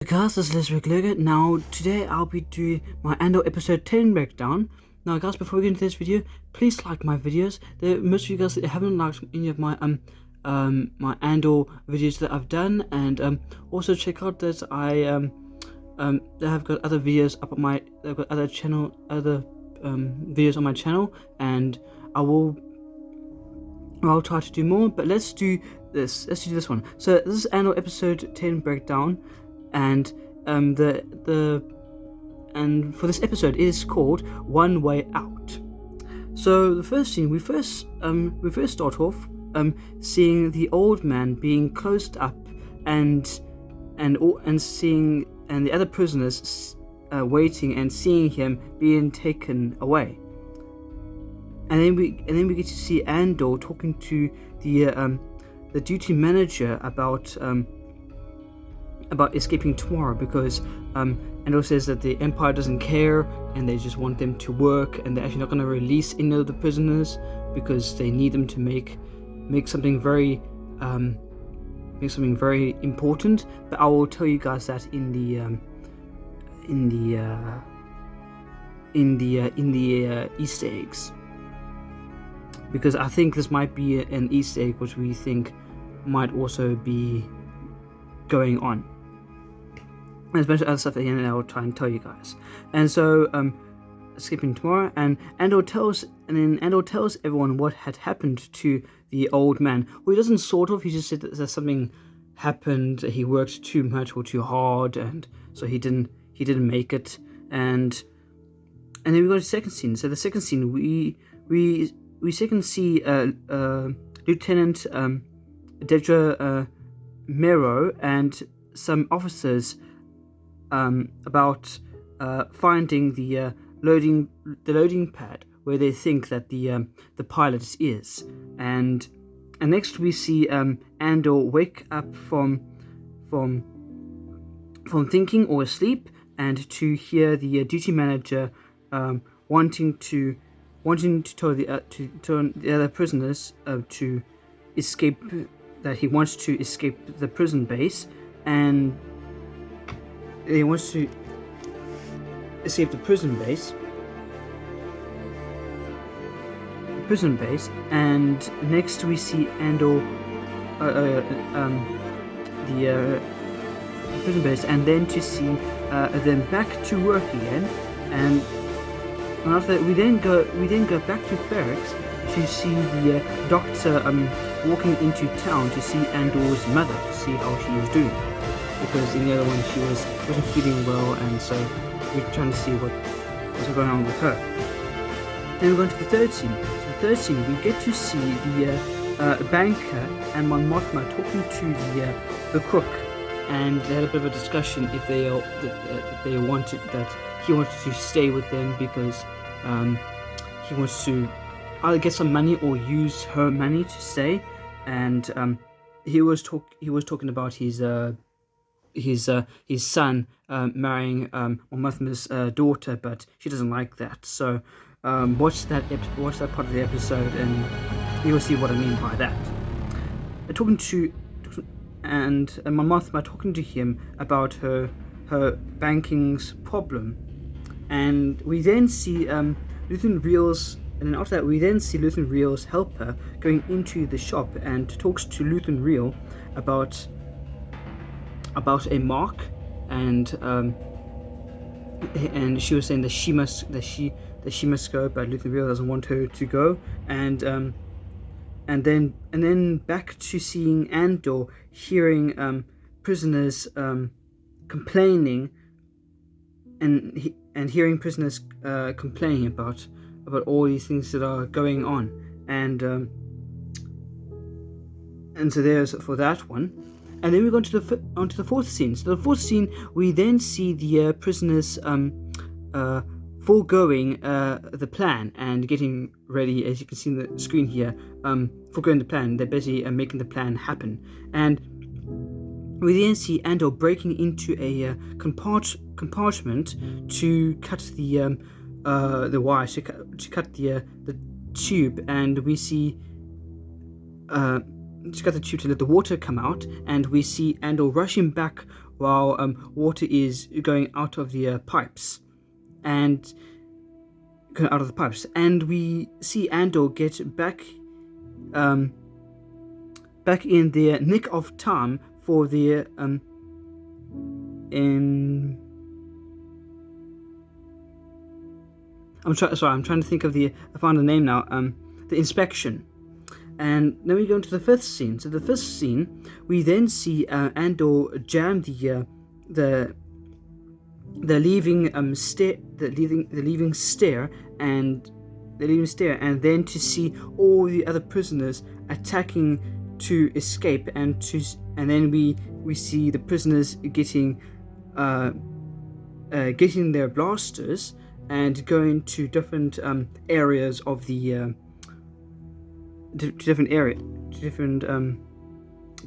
Guys, this is Leslie Glugger. Now, today I'll be doing my Andor episode 10 breakdown. Now, guys, before we get into this video, please like my videos. Most of you guys haven't liked any of my my Andor videos that I've done, and also check out that I have got other videos up on my other videos on my channel, and I'll try to do more. But let's do this. Let's do this one. So this is Andor episode 10 breakdown. And and for this episode it is called One Way Out. So the first scene, we first start off seeing the old man being closed up and seeing the other prisoners waiting and seeing him being taken away. And then we get to see Andor talking to the duty manager about escaping tomorrow, because Andor says that the Empire doesn't care and they just want them to work, and they're actually not going to release any of the prisoners because they need them to make something very important. But I will tell you guys that in the Easter eggs, because I think this might be an Easter egg which we think might also be going on. And there's a bunch of other stuff at the end, and I'll try and tell you guys. And so, escaping tomorrow, and Andor tells everyone what had happened to the old man. Well, he doesn't sort of. He just said that something happened. He worked too much or too hard, and so he didn't make it. And then we go to the second scene. So the second scene, we second see Lieutenant Dedra Mero and some officers about finding the loading pad where they think that the pilot is, and next we see Andor wake up from thinking or asleep, and to hear the duty manager wanting to tell the other prisoners to escape, that he wants to escape the prison base, and he wants to escape the prison base. And next we see Andor, the prison base, and then to see them back to work again, and after that we then go back to barracks to see the doctor walking into town to see Andor's mother, to see how she is doing, because in the other one she wasn't feeling well, and so we're trying to see what's going on with her. Then we're going to the third scene. So the third scene, we get to see the banker and Mon Mothma talking to the cook, and they had a bit of a discussion if he wanted to stay with them, because he wants to either get some money or use her money to stay. And he was talking about his son marrying Mon Mothma's daughter, but she doesn't like that. So watch that part of the episode, and you will see what I mean by that. Mon Mothma talking to him about her banking's problem, and we then see Luthen Reel's. And then after that, we then see Luthen Reel's helper going into the shop and talks to Luthen Reel about a mark, and she was saying that she must go, but Luthen Reel doesn't want her to go, and then back to seeing Andor hearing prisoners complaining, and hearing prisoners complaining about all these things that are going on, and so there's for that one. And then we go onto the fourth scene. So the fourth scene, we then see the prisoners foregoing the plan and getting ready, as you can see on the screen here, foregoing the plan. They're busy making the plan happen, and we then see Andor breaking into a compartment to cut the wire, to cut the tube, and we see to cut the tube to let the water come out, and we see Andor rushing back while water is going out of the pipes, and we see Andor get back in the nick of time for the I'm trying to think of I found the name now. The inspection. And then we go into the fifth scene. So the fifth scene, we then see Andor jam the leaving stair, and then to see all the other prisoners attacking to escape, and then we see the prisoners getting their blasters and going to different areas of the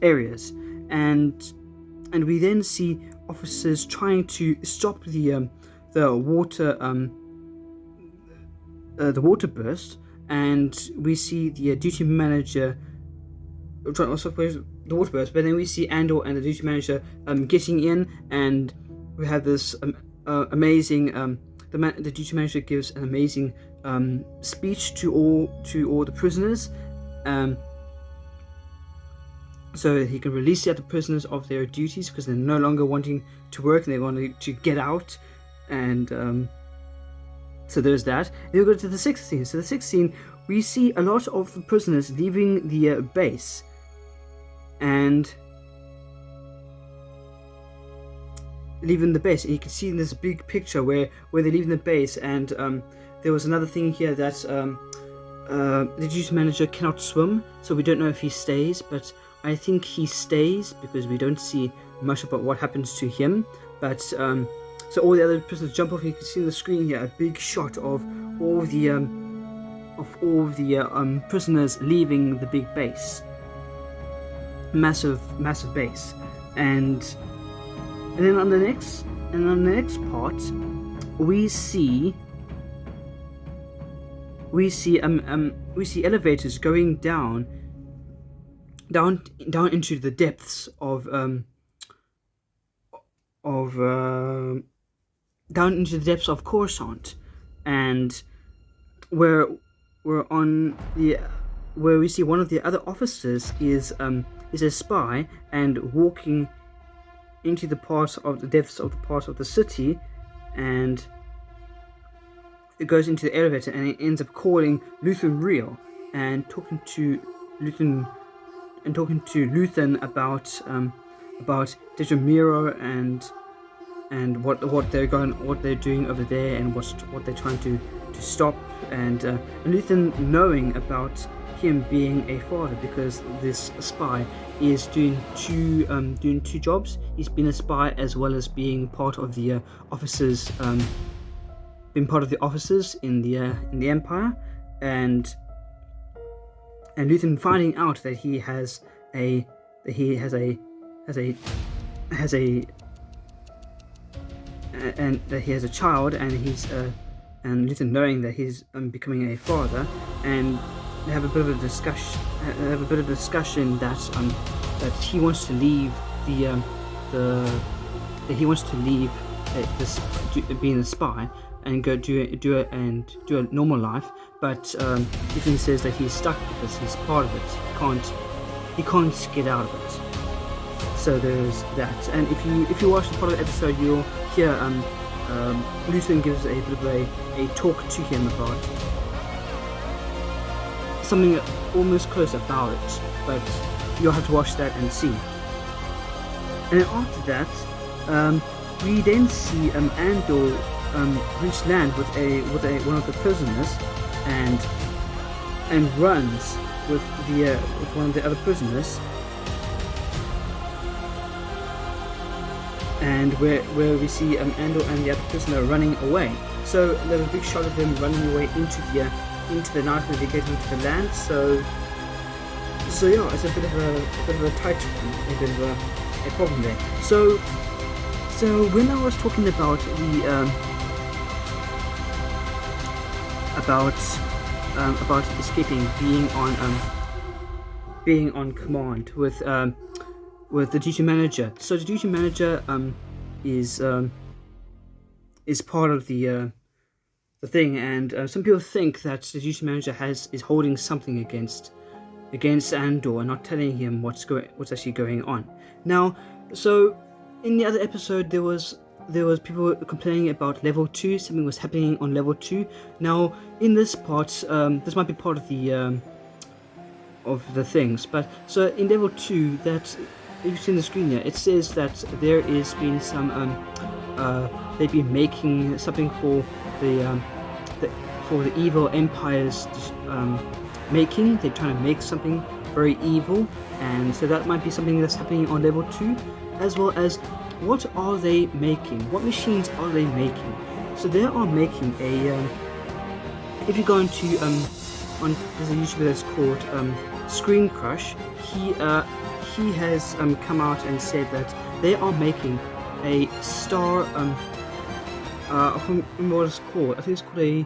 areas, and we then see officers trying to stop the water burst, and we see the duty manager trying to stop the water burst. But then we see Andor and the duty manager getting in, and we have this amazing. The duty manager gives an amazing speech to all the prisoners, so that he can release the other prisoners of their duties, because they're no longer wanting to work and they want to get out. And so there's that. Then we go to the sixth scene. So the sixth scene, we see a lot of the prisoners leaving the base, and leaving the base. And you can see in this big picture where they're leaving the base, and there was another thing here that the duty manager cannot swim, so we don't know if he stays, but I think he stays because we don't see much about what happens to him. But so all the other prisoners jump off. You can see on the screen here a big shot of all the prisoners leaving the big base, massive base, and then on the next part, we see elevators going down into the depths of Coruscant, and where we see one of the other officers is a spy and walking into the depths of the part of the city, and it goes into the elevator, and it ends up calling Luthen Real and talking to Luthen about Dejamiro and what they're doing over there, and what they're trying to stop, and Luthen knowing about him being a father, because this spy is doing two jobs. He's been a spy as well as being part of the officers, in the Empire, and Luthen finding out that he has a child, and Luthen knowing that he's becoming a father, and they have a bit of a discussion that he wants to leave being a spy and go do a normal life, but Luthen says that he's stuck because he's part of it. He can't get out of it. So there's that. And if you watch the part of the episode, you'll hear Luthen gives a bit of a talk to him about something almost close about it, but you'll have to watch that and see. And then after that, we then see Andor reach land with one of the prisoners, and runs with one of the other prisoners, and where we see Andor and the other prisoner running away. So there's a big shot of them running away into the night where they get into the land. So yeah, it's a bit of a tight, a bit of a problem there. So when I was talking about escaping, being on command with with the duty manager. So the duty manager is part of the thing, and some people think that the duty manager is holding something against Andor and not telling him what's actually going on. Now, so in the other episode there was people complaining about level 2. Something was happening on level 2. Now in this part, this might be part of the things, but so in level 2, that if you see on the screen here, it says that there is been some they've been making something for the evil empire's making. They're trying to make something very evil, and so that might be something that's happening on level 2, as well as what are they making? What machines are they making? So they are making a if you go into there's a YouTuber that's called Screen Crush. He has come out and said that they are making a star I can't remember what it's called. I think it's called a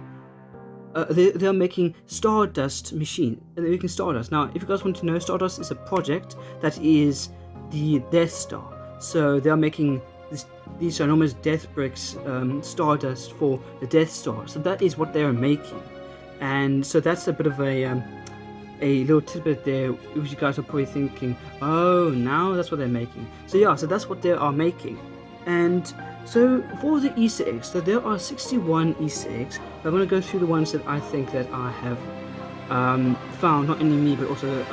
they are making Stardust machine. They're making Stardust. Now, if you guys want to know, Stardust is a project that is the Death Star. So they are making these enormous death bricks, Stardust for the Death Star. So that is what they are making, and so that's a bit of a little tidbit there, which you guys are probably thinking, oh, now that's what they're making. So yeah, so that's what they are making. And so for the Easter eggs, so there are 61 Easter eggs. I'm going to go through the ones that I think that I have found, not only me but also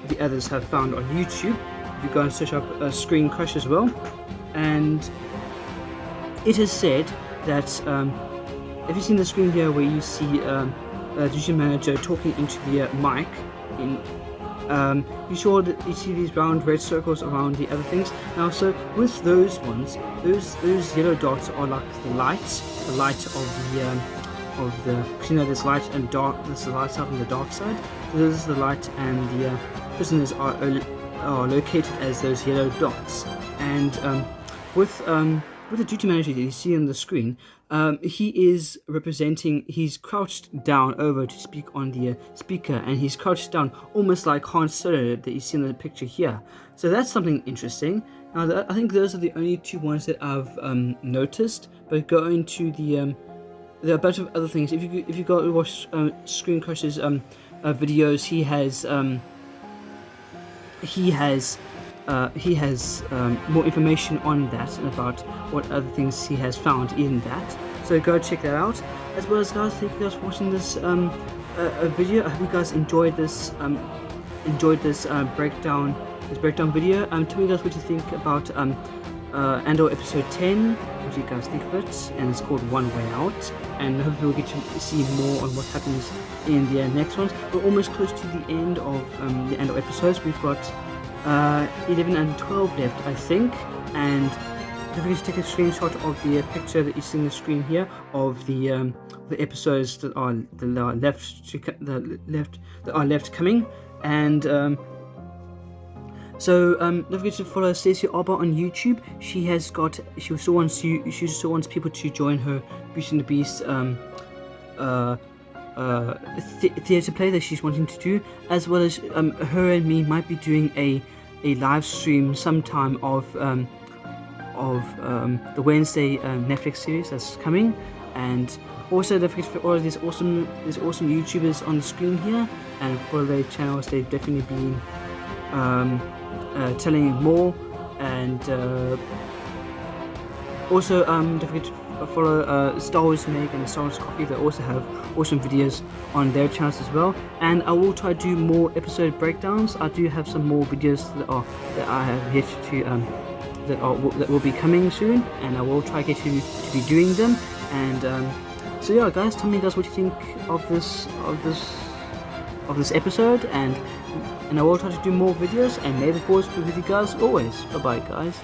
the others have found on YouTube. If you go and search up Screen Crush as well, and it is said that if you've seen the screen here where you see duty manager talking into the mic, you see these round red circles around the other things. Now, so with those ones, those yellow dots are like the light of the because you know there's light and dark. There's the light side and the dark side. So this is the light, and the prisoners are located as those yellow dots. And with the duty manager that you see on the screen, he is representing, he's crouched down over to speak on the speaker, and he's crouched down almost like Han Solo that you see in the picture here. So that's something interesting. Now, I think those are the only two ones that I've noticed, but go into there are a bunch of other things. If you go and watch Screen Crush's videos, he has more information on that and about what other things he has found in that. So go check that out. As well as, guys, thank you guys for watching this video. I hope you guys enjoyed this breakdown video. Tell me guys what you think about Andor episode 10. What do you guys think of it? And it's called One Way Out. And hopefully we'll get to see more on what happens in the next ones. We're almost close to the end of the Andor episodes. We've got 11 and 12 left, I think, and don't forget to take a screenshot of the picture that you see on the screen here of the episodes that are left coming. And don't forget to follow Stacey Alba on YouTube. She still wants people to join her Beauty and the Beast theatre play that she's wanting to do, as well as her and me might be doing a live stream sometime of the Wednesday Netflix series that's coming. And also don't forget for all of these awesome YouTubers on the screen here, and follow their channels. They've definitely been telling more. And also don't forget to follow Star Wars Meg and Star Wars Coffee. They also have awesome videos on their channels as well. And I will try to do more episode breakdowns. I do have some more videos that I have yet to that will be coming soon, and I will try to get to be doing them. And so yeah, guys, tell me guys what you think of this episode, and I will try to do more videos, and may the force be with you guys always. Bye bye, guys.